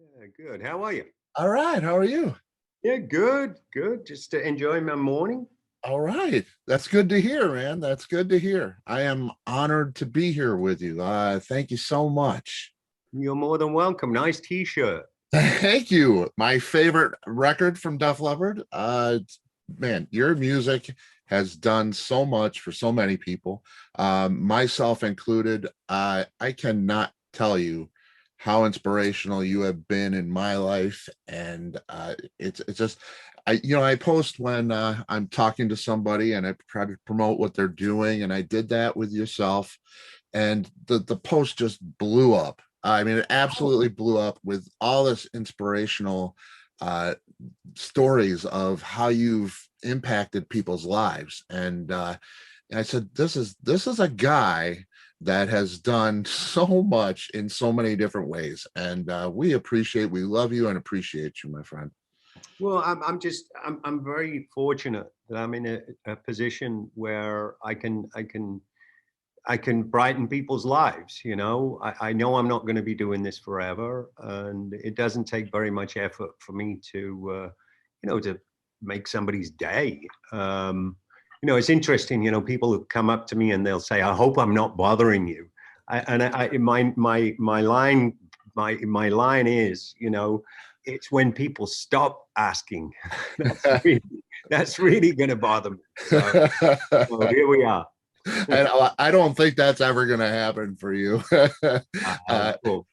Yeah, good. How are you? All right. How are you? Yeah, good, good. Just enjoying my morning. All right. That's good to hear, man. That's good to hear. I am honored to be here with you. Thank you so much. You're more than welcome. Nice t-shirt. Thank you. My favorite record from Def Leppard. Man, your music has done so much for so many people, myself included. I cannot tell you how inspirational you have been in my life, and it's just I post when I'm talking to somebody and I try to promote what they're doing, and I did that with yourself, and the post just blew up. I mean, it Oh, absolutely blew up with all this inspirational uh, stories of how you've impacted people's lives. And I said, this is a guy that has done so much in so many different ways. And we love you and appreciate you, my friend. well, I'm very fortunate that I'm in a position where I can brighten people's lives. I know I'm not going to be doing this forever, and it doesn't take very much effort for me to make somebody's day. It's interesting. People who come up to me and they'll say, "I hope I'm not bothering you," my line is, it's when people stop asking that's really that's really going to bother me. So here we are. And I don't think that's ever going to happen for you. uh, Cool.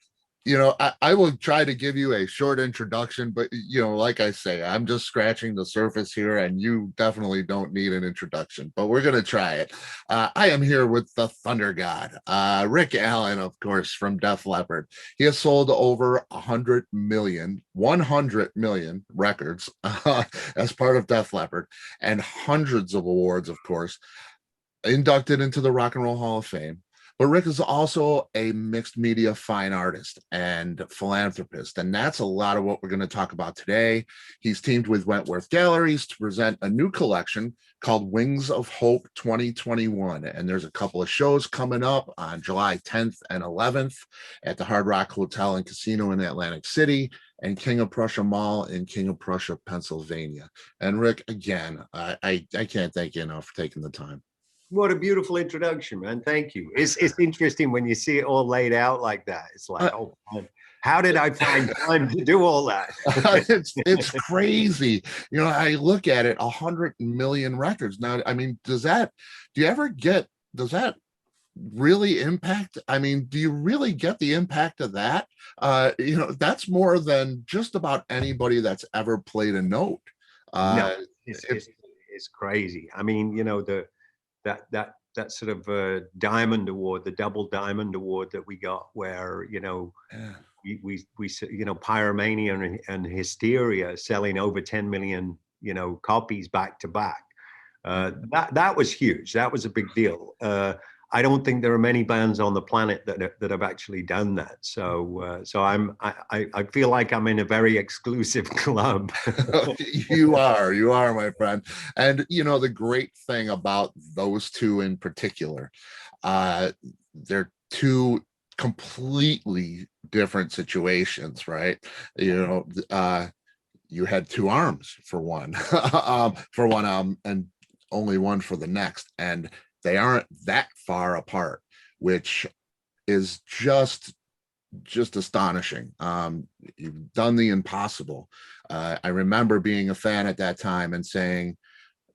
I will try to give you a short introduction, but like I say, I'm just scratching the surface here, and you definitely don't need an introduction, but we're going to try it. I am here with the Thunder God, Rick Allen, of course, from Def Leppard. He has sold over 100 million records as part of Def Leppard, and hundreds of awards, of course, inducted into the Rock and Roll Hall of Fame. But Rick is also a mixed media fine artist and philanthropist. And that's a lot of what we're going to talk about today. He's teamed with Wentworth Galleries to present a new collection called Wings of Hope 2021. And there's a couple of shows coming up on July 10th and 11th at the Hard Rock Hotel and Casino in Atlantic City and King of Prussia Mall in King of Prussia, Pennsylvania. And Rick, again, I can't thank you enough for taking the time. What a beautiful introduction, man. Thank you. It's interesting when you see it all laid out like that. It's like, Uh, oh, man, how did I find time to do all that? it's crazy. I look at it, 100 million records. Now, I mean, do you ever does that really impact? I mean, do you really get the impact of that? That's more than just about anybody that's ever played a note. No, Uh, it's, it, it's, it's crazy. I mean, that sort of diamond award, the double diamond award that we got, where yeah. we Pyromania and Hysteria selling over 10 million copies back to back. That was huge. That was a big deal. I don't think there are many bands on the planet that have actually done that. So I feel like I'm in a very exclusive club. You are, my friend. And the great thing about those two in particular, uh, they're two completely different situations, right? You had two arms for one, for one album, and only one for the next, and they aren't that far apart, which is just astonishing. You've done the impossible. I remember being a fan at that time and saying,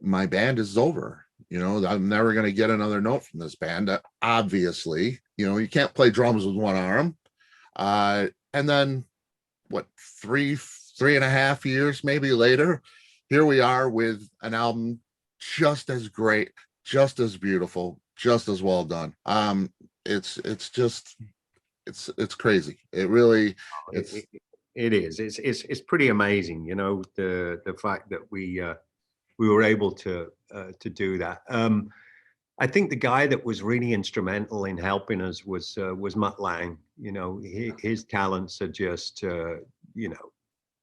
my band is over. I'm never going to get another note from this band. Obviously, you can't play drums with one arm. And then what, three and a half years maybe later, here we are with an album just as great, just as beautiful, just as well done. It's just it's crazy. It really it's It is. It's pretty amazing, the fact that we were able to do that. I think the guy that was really instrumental in helping us was Mutt Lang. His talents are just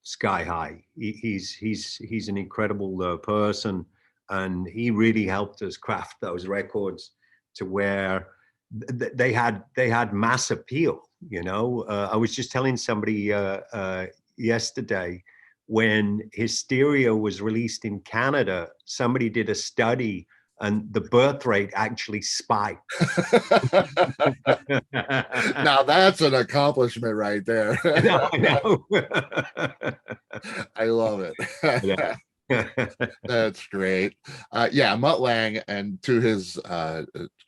sky high. He's an incredible person, and he really helped us craft those records to where they had mass appeal. I was just telling somebody yesterday, when Hysteria was released in Canada, somebody did a study and the birth rate actually spiked. Now that's an accomplishment right there. I know. I love it. That's great. Yeah, Mutt Lange, and to his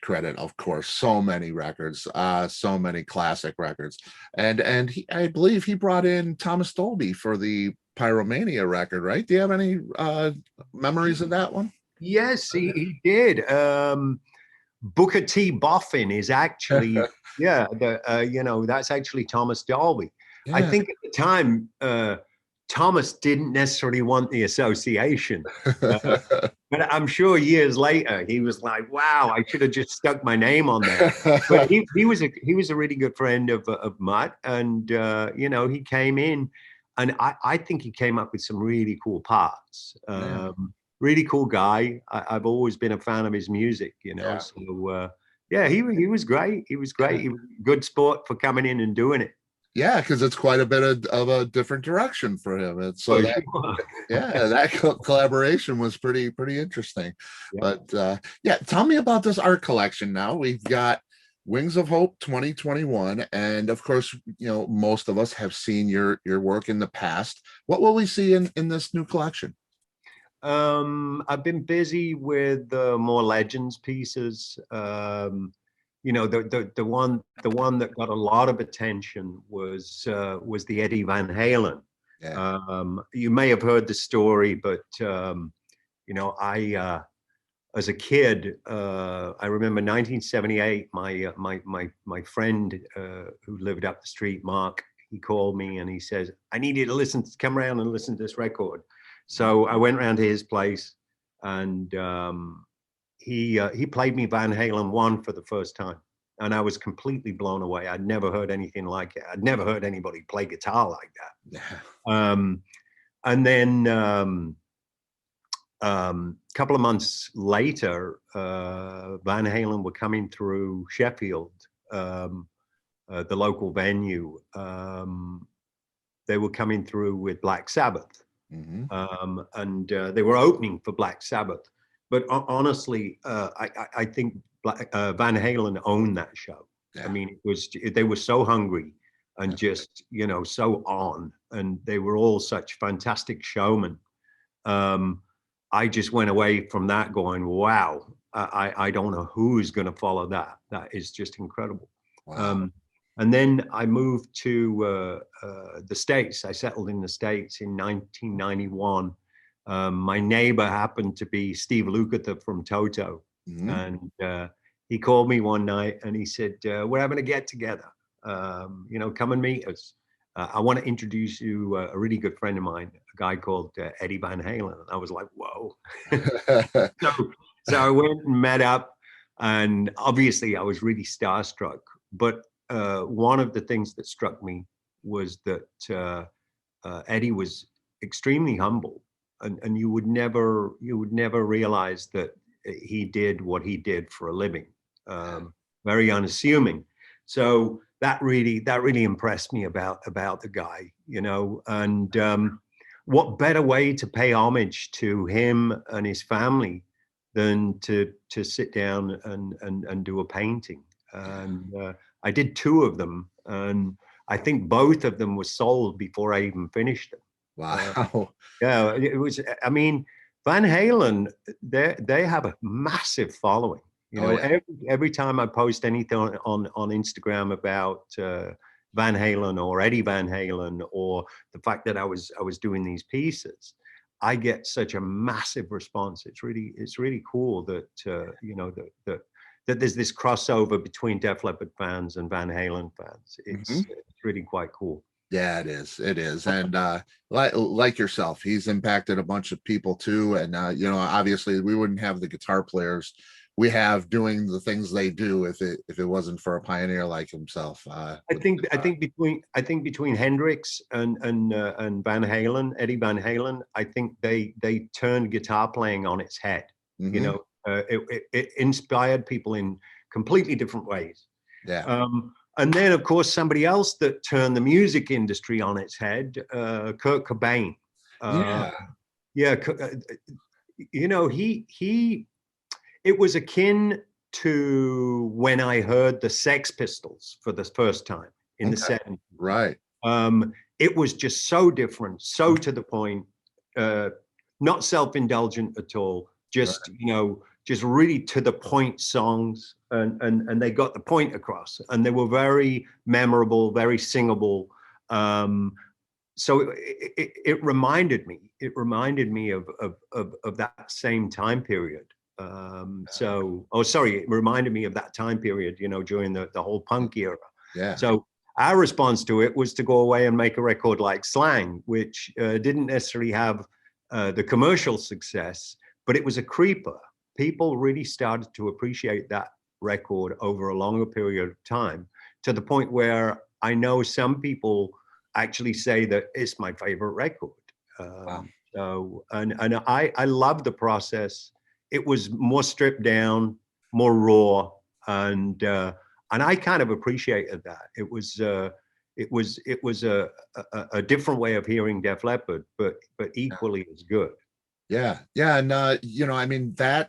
credit, of course, so many records, so many classic records, and I believe he brought in Thomas Dolby for the Pyromania record, right? Do you have any memories of that one? Yes, he did. Booker T. Boffin is actually, yeah, that's actually Thomas Dolby. Yeah. I think at the time, Thomas didn't necessarily want the association, but I'm sure years later he was like, "Wow, I should have just stuck my name on there." But he was a really good friend of Mutt, and he came in, and I think he came up with some really cool parts. Really cool guy. I've always been a fan of his music, Yeah. So he was great. He was great. He was a good sport for coming in and doing it. Yeah, because it's quite a bit of a different direction for him. And so that collaboration was pretty interesting. Yeah. But tell me about this art collection now. We've got Wings of Hope 2021. And of course, most of us have seen your work in the past. What will we see in this new collection? I've been busy with more Legends pieces. The one that got a lot of attention was the Eddie Van Halen. Yeah. You may have heard the story, but I as a kid, I remember 1978. My friend who lived up the street, Mark, he called me and he says, "I need you to come around and listen to this record." So I went around to his place, and he played me Van Halen 1 for the first time, and I was completely blown away. I'd never heard anything like it. I'd never heard anybody play guitar like that. Yeah. And then couple of months later, Van Halen were coming through Sheffield, the local venue. They were coming through with Black Sabbath. Mm-hmm. And they were opening for Black Sabbath. But honestly, I think Van Halen owned that show. Yeah. I mean, they were so hungry and just, so on. And they were all such fantastic showmen. I just went away from that going, wow, I don't know who's going to follow that. That is just incredible. Wow. And then I moved to the States. I settled in the States in 1991. My neighbor happened to be Steve Lukather from Toto. Mm-hmm. And he called me one night and he said, we're having a get together. Come and meet us. I want to introduce you a really good friend of mine, a guy called Eddie Van Halen. And I was like, whoa. So I went and met up, and obviously I was really starstruck. But one of the things that struck me was that Eddie was extremely humble, and you would never realize that he did what he did for a living. Very unassuming. So that really impressed me about the guy, and what better way to pay homage to him and his family than to sit down and do a painting. And I did 2 of them, and I think both of them were sold before I even finished them. Wow. Yeah, it was. I mean, Van Halen, they have a massive following. Every time I post anything on Instagram about Van Halen or Eddie Van Halen, or the fact that I was doing these pieces, I get such a massive response. It's really cool that that there's this crossover between Def Leppard fans and Van Halen fans. It's really quite cool. Yeah, it is. And like yourself, he's impacted a bunch of people too. And obviously we wouldn't have the guitar players we have doing the things they do if it wasn't for a pioneer like himself. I think between Hendrix and Van Halen, Eddie Van Halen, I think they turned guitar playing on its head. Mm-hmm. It inspired people in completely different ways. Yeah. And then, of course, somebody else that turned the music industry on its head, Kurt Cobain. Yeah. Yeah, you know, it was akin to when I heard the Sex Pistols for the first time in the Okay. 70s. Right. It was just so different, so to the point, not self-indulgent at all, just, Right. you know, just really to the point songs, and they got the point across, and they were very memorable, very singable. So it reminded me of that same time period. It reminded me of that time period, you know, during the whole punk era. Yeah. So our response to it was to go away and make a record like Slang, which didn't necessarily have the commercial success, but it was a creeper. People really started to appreciate that record over a longer period of time, to the point where I know some people actually say that it's my favorite record. Wow. And I love the process. It was more stripped down, more raw, and I kind of appreciated that. It was a different way of hearing Def Leppard, but equally as good. Yeah. Yeah. And you know, I mean, that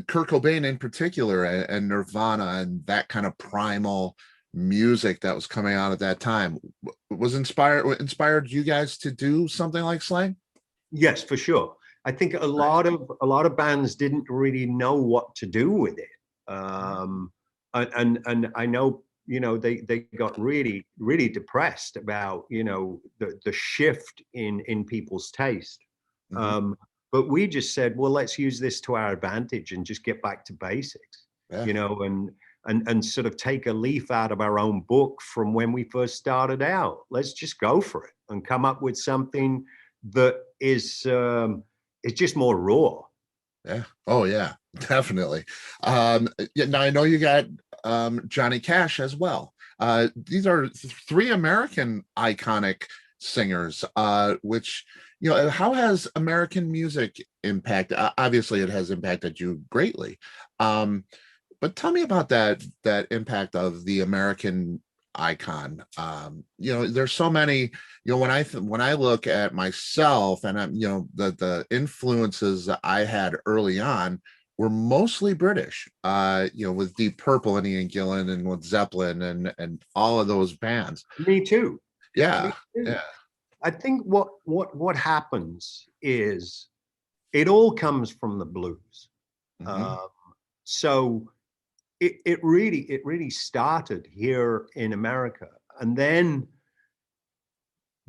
Kurt Cobain in particular, and Nirvana, and that kind of primal music that was coming out at that time was inspired you guys to do something like Slang. Yes, for sure. I think a lot of bands didn't really know what to do with it, and I know, you know, they got really depressed about, you know, the shift in people's taste. Mhm. But we just said, well, let's use this to our advantage and just get back to basics, Yeah. you know, and sort of take a leaf out of our own book from when we first started out. Let's just go for it and come up with something that is just more raw. Yeah. Oh yeah, definitely. Yeah, now I know you got Johnny Cash as well. These are three American iconic singers, which, you know, how has American music obviously it has impacted you greatly. But tell me about that impact of the American icon. You know, there's so many, you know, when I look at myself, and I'm, you know, the influences that I had early on were mostly British, you know, with Deep Purple and Ian Gillan, and with Zeppelin, and all of those bands. Me too. Yeah. Me too. Yeah. I think what happens is it all comes from the blues. Hmm. Uh, so it really started here in America, and then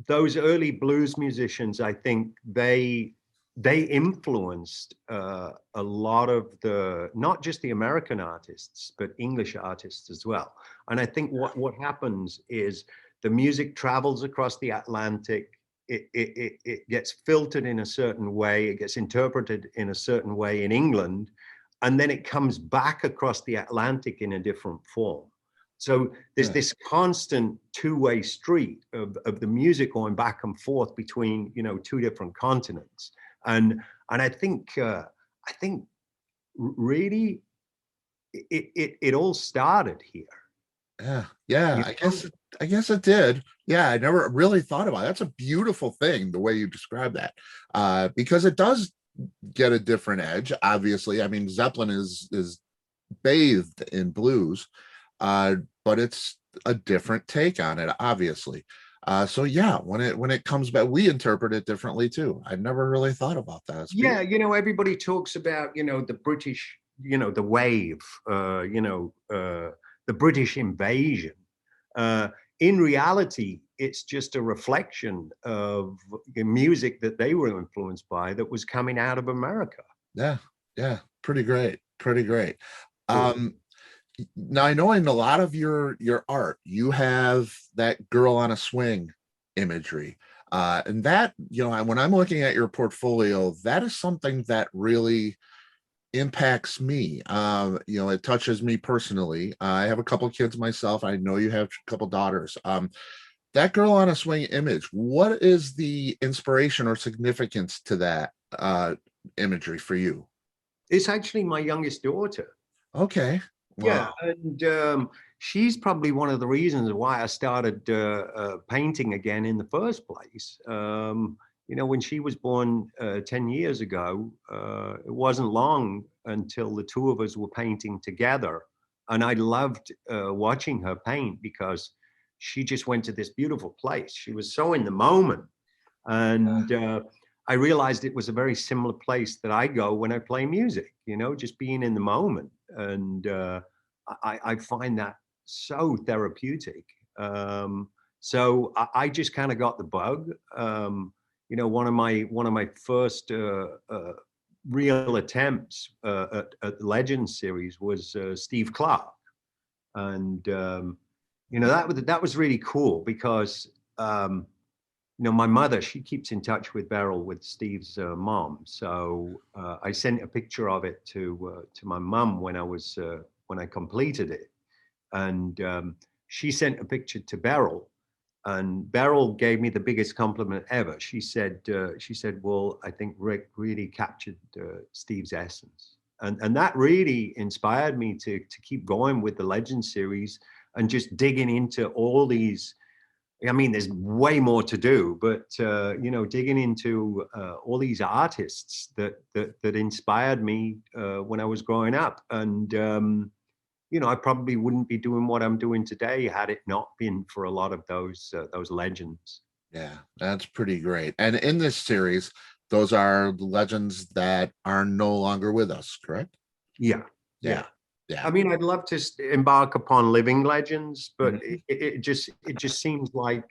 those early blues musicians, I think they influenced a lot of the, not just the American artists, but English artists as well. And I think what happens is the music travels across the Atlantic. It gets filtered in a certain way. It gets interpreted in a certain way in England, and then it comes back across the Atlantic in a different form. So there's Yeah. this constant two-way street of the music going back and forth between, you know, two different continents. And I think really it all started here. Yeah. Yeah. You know? I guess it did. Yeah. I never really thought about it. That's a beautiful thing, the way you describe that. Because it does get a different edge, obviously. I mean, Zeppelin is bathed in blues, but it's a different take on it, obviously. So yeah, when it comes back, we interpret it differently too. I never really thought about that. It's Yeah, beautiful. you know, everybody talks about, you know, the British, you know, the wave, the British invasion. Uh, in reality, it's just a reflection of the music that they were influenced by that was coming out of America. Yeah, yeah, pretty great, pretty great. Um, Now I know in a lot of your art, you have that girl on a swing imagery. And that, you know, when I'm looking at your portfolio, that is something that really impacts me. You know, it touches me personally. I have a couple kids myself. I know you have a couple daughters. That girl on a swing image, what is the inspiration or significance to that imagery for you? It's actually my youngest daughter. Okay. Yeah, Wow. and she's probably one of the reasons why I started painting again in the first place. When she was born 10 years ago, it wasn't long until the two of us were painting together. And I loved watching her paint because she just went to this beautiful place. She was so in the moment. And I realized it was a very similar place that I go when I play music, just being in the moment. And I find that so therapeutic. So I just kind of got the bug. One of my first real attempts at the Legends series was Steve Clark, and that was really cool because my mother, she keeps in touch with Beryl, with Steve's mom. So I sent a picture of it to my mum when I completed it, and she sent a picture to Beryl, and Beryl gave me the biggest compliment ever. She said, "Well, I think Rick really captured Steve's essence," and that really inspired me to keep going with the Legend series and just digging into all these. I mean, there's way more to do, but digging into all these artists that inspired me when I was growing up, and I probably wouldn't be doing what I'm doing today had it not been for a lot of those legends. Yeah, that's pretty great. And in this series, those are the legends that are no longer with us, correct? Yeah, yeah. Yeah. Yeah. I mean, I'd love to embark upon living legends, but Mhm. it just seems like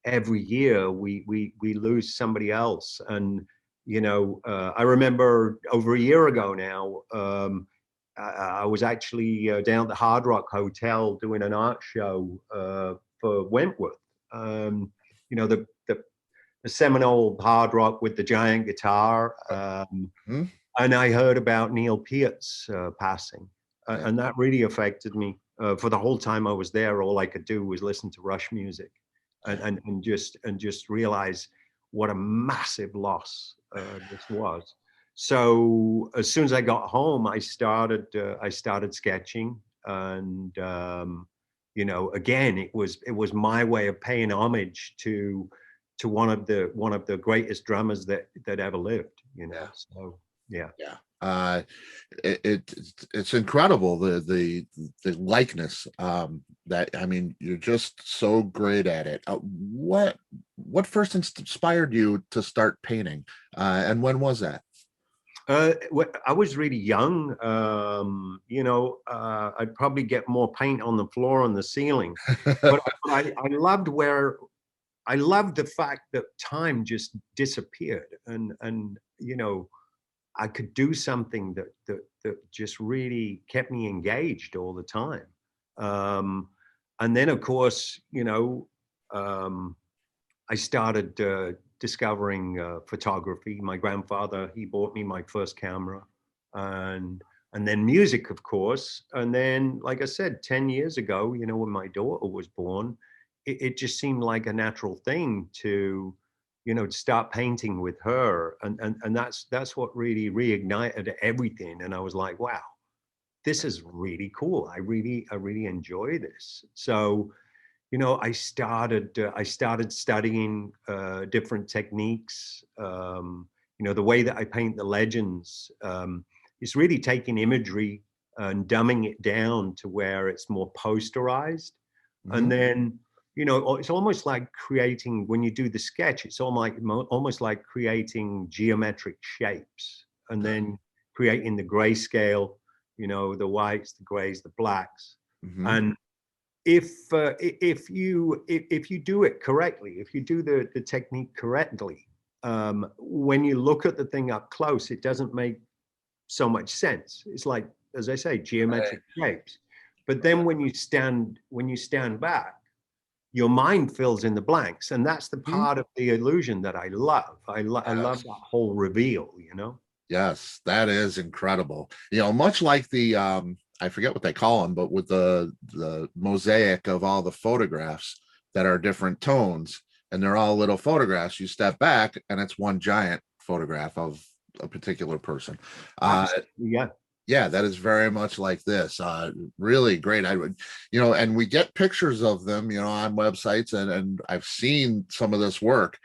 every year we lose somebody else. And I remember over a year ago now, I was actually down at the Hard Rock Hotel doing an art show for Wentworth. The Seminole hard rock with the giant guitar. Mhm. And I heard about Neil Peart's passing, Yeah. and that really affected me. For the whole time I was there, all I could do was listen to Rush music, and just realize what a massive loss this was. So as soon as I got home, I started sketching, and again, it was my way of paying homage to one of the greatest drummers that ever lived. Yeah. So yeah. Yeah. It's incredible the likeness that, I mean, you're just so great at it. What first inspired you to start painting, and when was that? I was really young. I'd probably get more paint on the floor and the ceiling, but I loved the fact that time just disappeared, and I could do something that just really kept me engaged all the time. Um, and then, of course, um, I started discovering photography. My grandfather, he bought me my first camera, and and then music, of course. And then, like I said, 10 years ago, when my daughter was born, it just seemed like a natural thing to start painting with her, and that's what really reignited everything. And I was like, wow, this is really cool. I really enjoy this. So I started studying different techniques. The way that I paint the legends is really taking imagery and dumbing it down to where it's more posterized. And Mhm. then, it's almost like creating, when you do the sketch, it's almost like creating geometric shapes, and then creating the grayscale, the whites, the grays, the blacks. Mhm. And if you do it correctly, if you do the technique correctly, when you look at the thing up close, it doesn't make so much sense. It's like, as I say, Right. geometric shapes. But then when you stand back, your mind fills in the blanks, and that's the Mhm. part of the illusion that I love. I love that whole reveal. Yes, that is incredible. Much like the I forget what they call them, but with the mosaic of all the photographs that are different tones, and they're all little photographs. You step back and it's one giant photograph of a particular person. Uh Absolutely, yeah. Yeah, that is very much like this. Really great. I would, and we get pictures of them, on websites, and I've seen some of this work,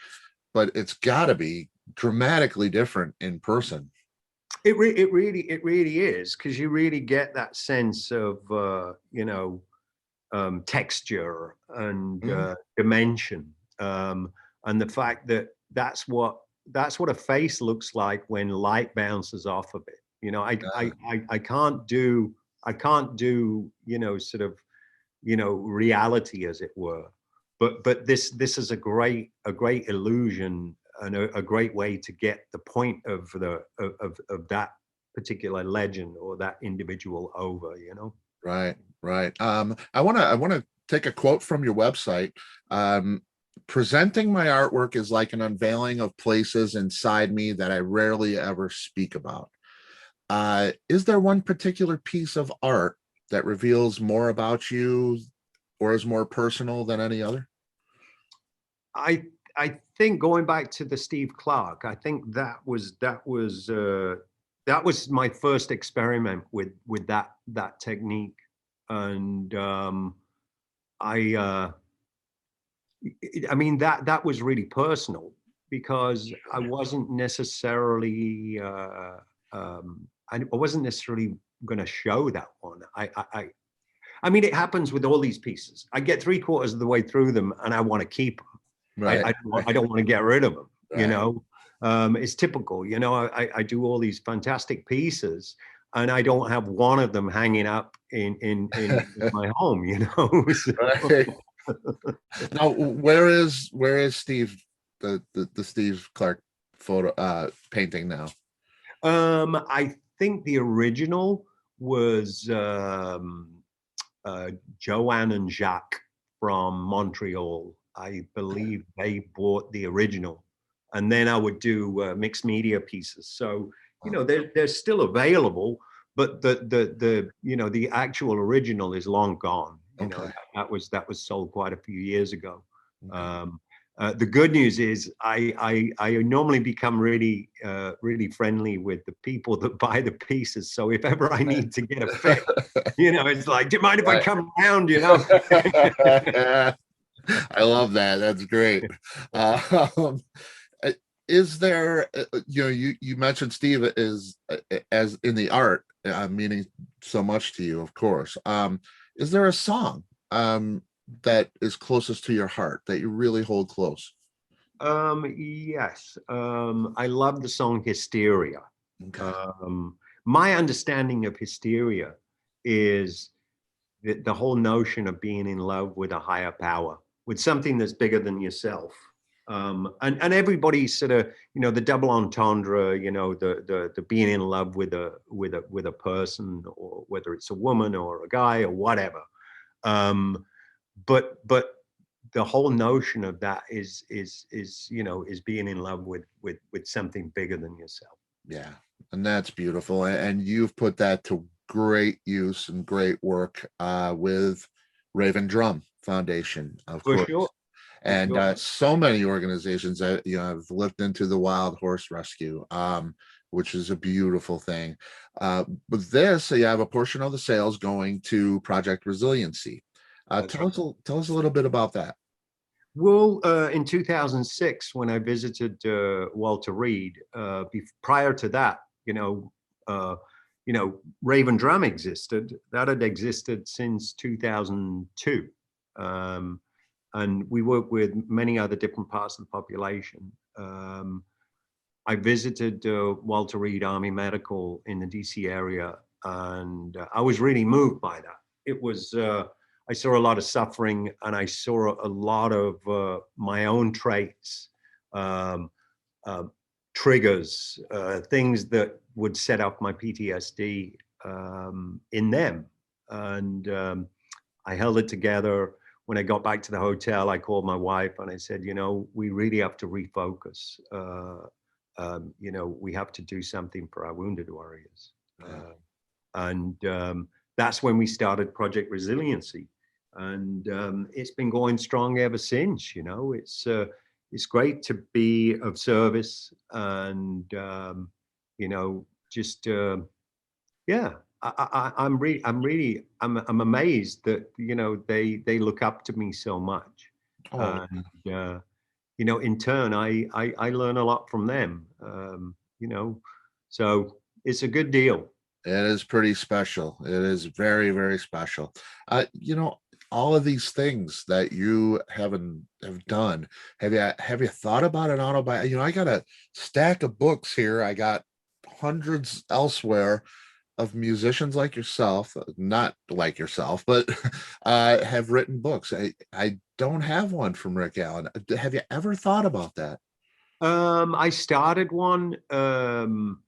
but it's got to be dramatically different in person. It really is, because you really get that sense of texture and Mm, dimension, and the fact that that's what a face looks like when light bounces off of it. yeah, I can't do sort of reality, as it were, but this is a great illusion and a great way to get the point of of that particular legend or that individual over. right, right. I want to take a quote from your website. Um, Presenting my artwork is like an unveiling of places inside me that I rarely ever speak about. Is there one particular piece of art that reveals more about you or is more personal than any other? I I think, going back to the Steve Clark, I think that was my first experiment with that technique, and I I mean that was really personal, because I wasn't necessarily going to show that one. I mean, it happens with all these pieces. I get three-quarters of the way through them and I want to keep them. Right, I don't want to get rid of them. right. It's typical. I do all these fantastic pieces, and I don't have one of them hanging up in my home. So, Right. Now, where is Steve, the Steve Clark photo painting now? I think the original was Joanne and Jacques from Montreal. I believe they bought the original, and then I would do mixed media pieces. So they're still available, but the actual original is long gone. Okay. That was sold quite a few years ago. Okay. Um, the good news is I normally become really friendly with the people that buy the pieces. So if ever I need to get a fix, it's like, do you mind if I Right. come around? I love that. That's great. Um, uh, is there, you mentioned Steve is as in the art, meaning so much to you, of course. Is there a song that is closest to your heart that you really hold close? Yes. I love the song Hysteria. Okay. My understanding of Hysteria is the whole notion of being in love with a higher power, with something that's bigger than yourself. And everybody sort of, the double entendre, the being in love with a person, or whether it's a woman or a guy or whatever. Um, but the whole notion of that is being in love with something bigger than yourself. Yeah, and that's beautiful. And you've put that to great use and great work with Raven Drum Foundation, of For course. sure, for And sure. so many organizations that have looked into the wild horse rescue, which is a beautiful thing. With this, you have a portion of the sales going to Project Resiliency. That's right. Tell us a little bit about that. Well, in 2006, when I visited Walter Reed, prior to that, Raven Drum existed. That had existed since 2002, um, and we work with many other different parts of the population. I visited Walter Reed Army Medical in the DC area, and I was really moved by that. It was I saw a lot of suffering, and I saw a lot of my own traits, um, uh, triggers, things that would set up my PTSD in them, and I held it together. When I got back to the hotel, I called my wife and I said, we really have to refocus. We have to do something for our wounded warriors. Yeah. And That's when we started Project Resiliency. And it's been going strong ever since. It's great to be of service, and just yeah. I'm amazed that, you know, they look up to me so much. Oh, And, you know, in turn, I learn a lot from them, you know, so it's a good deal. it is pretty special. It is very, very special. You know, all of these things that you have done, have you thought about an autobiography? You know, I got a stack of books here. I got hundreds elsewhere of musicians like yourself, not like yourself, but have written books. I don't have one from Rick Allen. Have you ever thought about that? I started one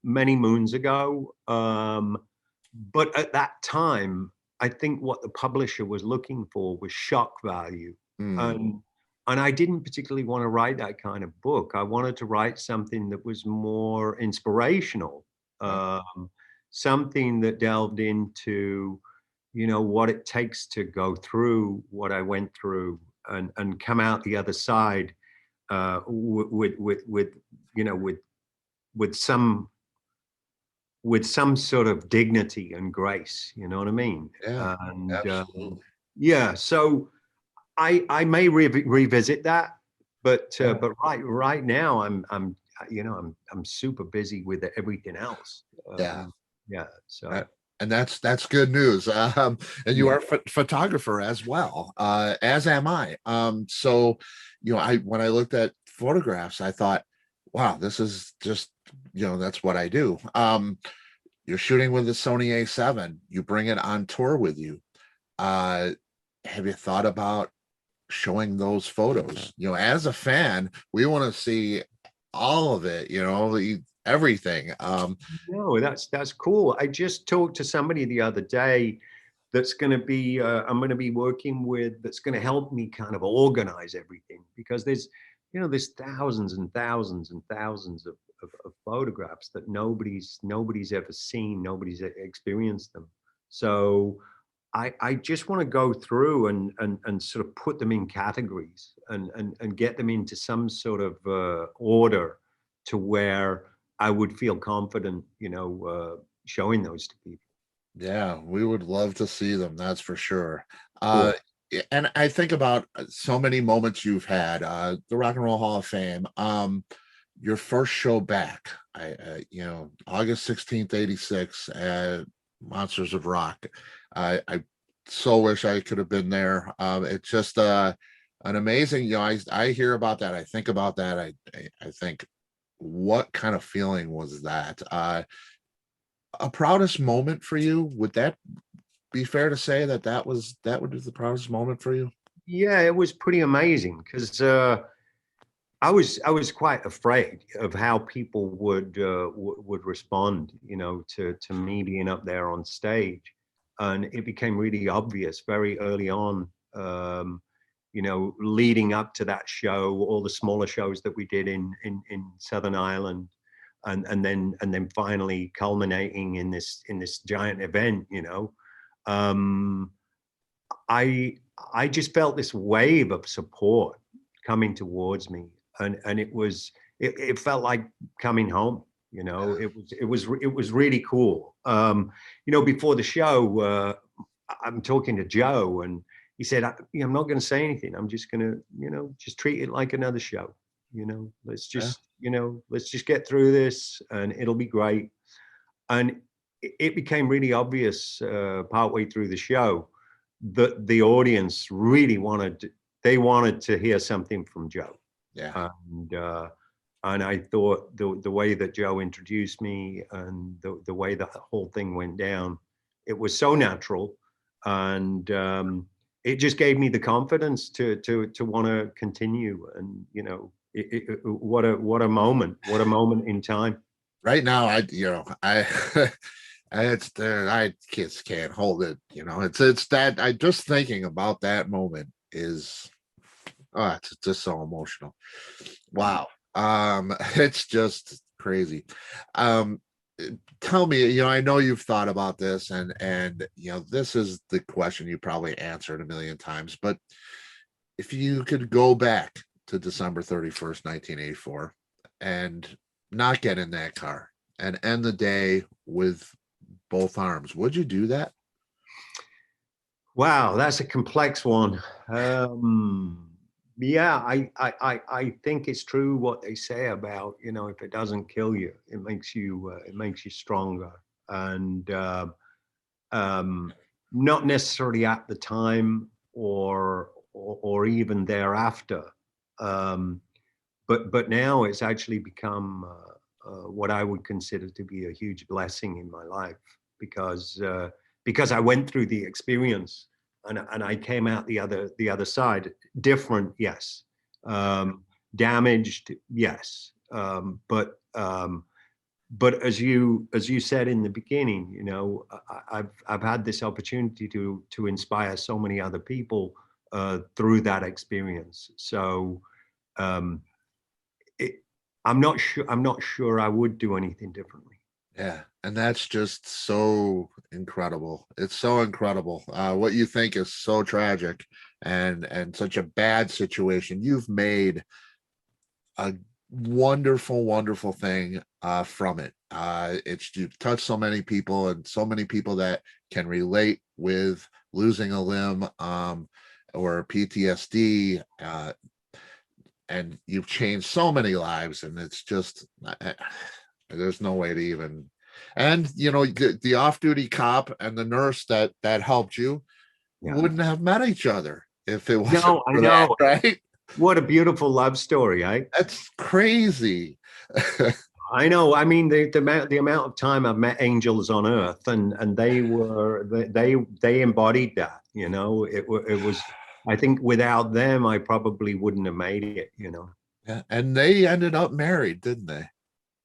many moons ago, but at that time, I think what the publisher was looking for was shock value, Hmm. and and I didn't particularly want to write that kind of book. I wanted to write something that was more inspirational, Right. something that delved into, you know, what it takes to go through what I went through and come out the other side with you know with some with some sort of dignity and grace, you know what I mean? Yeah, And absolutely. yeah, so I may revisit that, Yeah. but right now I'm you know I'm super busy with everything else. Yeah. Yeah, Uh, so and that's good news. And you yeah. are a photographer as well, as am I. So, you know, I when I looked at photographs, I thought, wow, this is just, you know, that's what I do. You're shooting with the Sony A7. You bring it on tour with you. Uh, have you thought about showing those photos? You know, as a fan, we want to see all of it. You know, everything. No, that's cool. I just talked to somebody the other day that's going to be I'm going to be working with that's going to help me kind of organize everything because there's you know there's thousands and thousands and thousands of photographs that nobody's ever seen, nobody's experienced them. So I just want to go through and sort of put them in categories and get them into some sort of order to where I would feel confident, you know, showing those to people. Yeah, we would love to see them, that's for sure. Uh, Cool. and I think about so many moments you've had, the Rock and Roll Hall of Fame, your first show back, you know, August 16th, 86, at Monsters of Rock. I so wish I could have been there. It's just an amazing, you know, I hear about that. I think about that. I think, what kind of feeling was that? A proudest moment for you, would that be fair to say that that would be the proudest moment for you? Yeah, it was pretty amazing because I was quite afraid of how people would respond, you know, to me being up there on stage, and it became really obvious very early on. You know, leading up to that show, all the smaller shows that we did in Southern Ireland, and then finally culminating in this giant event, you know. Um, I just felt this wave of support coming towards me, and it felt like coming home. You know, it was really cool. You know, before the show, I'm talking to Joe, and he said, I'm not going to say anything. I'm just going to, you know, just treat it like another show. You know, let's Yeah, just, you know, let's just get through this, and it'll be great." And it became really obvious partway through the show that the audience really wanted to hear something from Joe. yeah, And I thought the way that Joe introduced me and the way that whole thing went down, it was so natural, and it just gave me the confidence to want to continue. And you know, what a moment in time. right now, I, you know, I it's there, I just can't hold it, you know. It's that, I just thinking about that moment is, oh, it's just so emotional. Wow. It's just crazy. um Tell me, you know, I know you've thought about this, and you know, this is the question you probably answered a million times, but if you could go back to December 31st, 1984, and not get in that car and end the day with both arms. Would you do that? Wow, that's a complex one. Yeah, I think it's true what they say about, you know, if it doesn't kill you, it makes you stronger. And not necessarily at the time or even thereafter. But now it's actually become what I would consider to be a huge blessing in my life because I went through the experience and I came out the other side different, yes, damaged, yes, but as you said in the beginning, you know, I've had this opportunity to inspire so many other people through that experience. So um, it, I'm not sure I would do anything differently. Yeah, and that's just so incredible. It's so incredible. What you think is so tragic and such a bad situation. You've made a wonderful, wonderful thing from it. It's you've touched so many people and so many people that can relate with losing a limb or PTSD. And you've changed so many lives, and it's just there's no way to even. And you know, the off-duty cop and the nurse that helped you Yeah. wouldn't have met each other if it wasn't No, I for know. that, right? What a beautiful love story, eh? That's crazy. I know. I mean, the amount of time I've met angels on earth, and they embodied that. You know, it was. I think without them, I probably wouldn't have made it. You know. Yeah, and they ended up married, didn't they?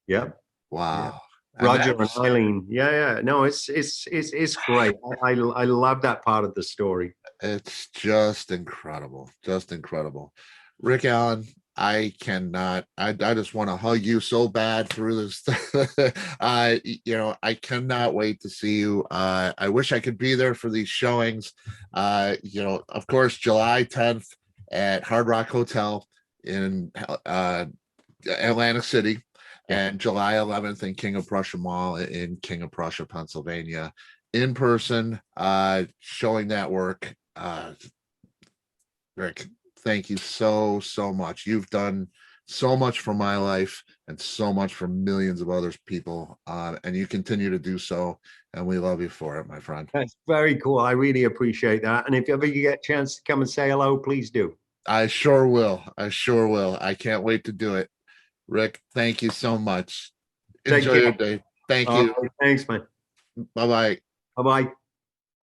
Yep. Yeah. Wow. And Roger and that's Eileen. Yeah, yeah. No, it's great. I love that part of the story. it's just incredible. Just incredible. Rick Allen, I cannot, I just want to hug you so bad through this. You know, I cannot wait to see you. I wish I could be there for these showings. You know, of course, July 10th at Hard Rock Hotel in Atlantic City, Yeah. and July 11th in King of Prussia Mall in King of Prussia, Pennsylvania, in person, showing that work. Rick, thank you so, so much. You've done so much for my life and so much for millions of other people. And you continue to do so. And we love you for it, my friend. That's very cool. I really appreciate that. And if ever you get a chance to come and say hello, please do. I sure will. I sure will. I can't wait to do it. Rick, thank you so much. Take Enjoy care. your day. Thank All you. right, thanks, man. Bye bye. Bye bye.